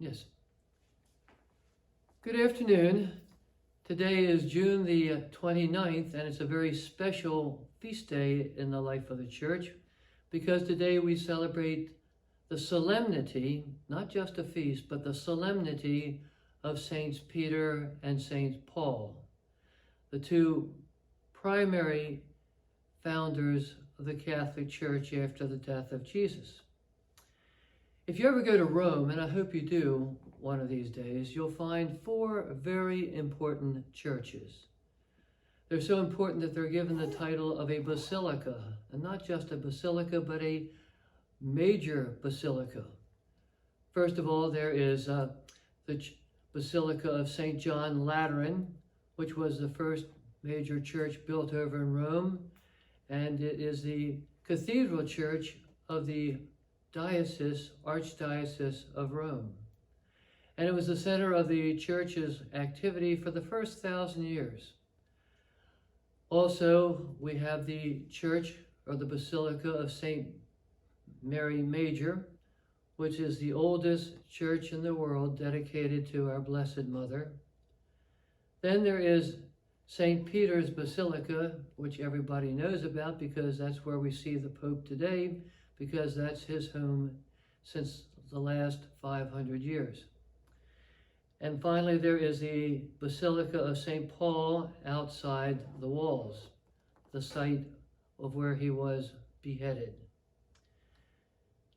Yes. Good afternoon. Today is June the 29th, and it's a very special feast day in the life of the church because today we celebrate the solemnity, not just a feast, but the solemnity of Saints Peter and Saint Paul, the two primary founders of the Catholic Church after the death of Jesus. If you ever go to Rome, and I hope you do one of these days, you'll find four very important churches. They're so important that they're given the title of a basilica, and not just a basilica, but a major basilica. First of all, there is the Basilica of St. John Lateran, which was the first major church built over in Rome, and it is the cathedral church of the Archdiocese of Rome. And it was the center of the church's activity for the first 1,000 years. Also, we have the church or the Basilica of St. Mary Major, which is the oldest church in the world dedicated to our Blessed Mother. Then there is St. Peter's Basilica, which everybody knows about because that's where we see the Pope today, because that's his home since the last 500 years. And finally, there is the Basilica of St. Paul outside the walls, the site of where he was beheaded.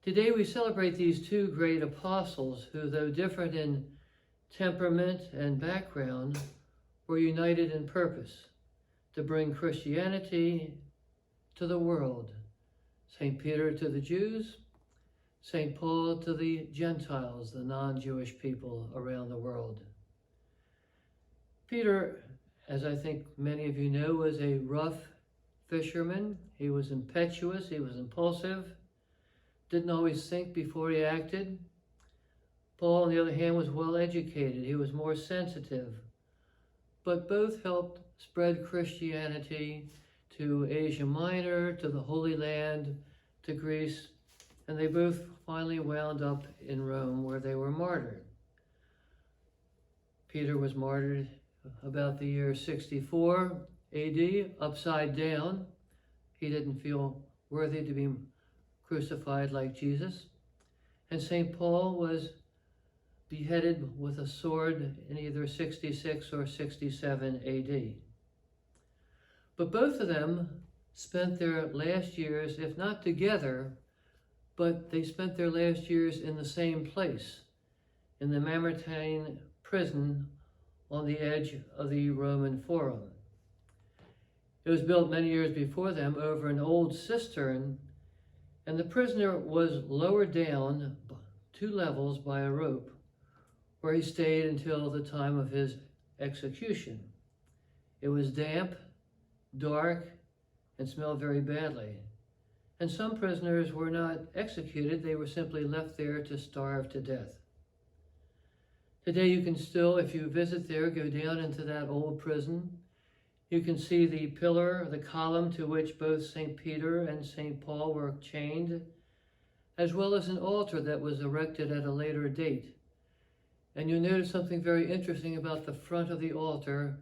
Today we celebrate these two great apostles who, though different in temperament and background, were united in purpose to bring Christianity to the world. St. Peter to the Jews, St. Paul to the Gentiles, the non-Jewish people around the world. Peter, as I think many of you know, was a rough fisherman. He was impetuous, he was impulsive, didn't always think before he acted. Paul, on the other hand, was well educated. He was more sensitive. But both helped spread Christianity to Asia Minor, to the Holy Land, to Greece, and they both finally wound up in Rome where they were martyred. Peter was martyred about the year 64 AD, upside down. He didn't feel worthy to be crucified like Jesus. And St. Paul was beheaded with a sword in either 66 or 67 AD. But both of them spent their last years, if not together, but they spent their last years in the same place, in the Mamertine prison on the edge of the Roman Forum. It was built many years before them over an old cistern, and the prisoner was lowered down 2 levels by a rope, where he stayed until the time of his execution. It was damp, dark, and smelled very badly. And some prisoners were not executed, they were simply left there to starve to death. Today you can still, if you visit there, go down into that old prison. You can see the pillar, the column to which both St. Peter and St. Paul were chained, as well as an altar that was erected at a later date. And you'll notice something very interesting about the front of the altar.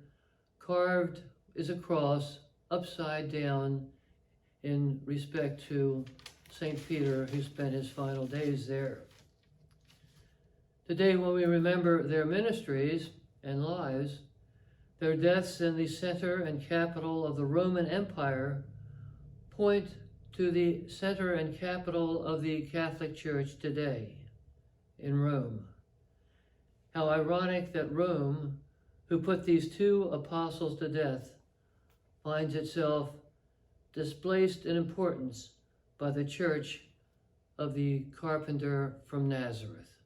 Carved is a cross upside down in respect to St. Peter, who spent his final days there. Today, when we remember their ministries and lives, their deaths in the center and capital of the Roman Empire point to the center and capital of the Catholic Church today, in Rome. How ironic that Rome, who put these two apostles to death, finds itself displaced in importance by the church of the carpenter from Nazareth.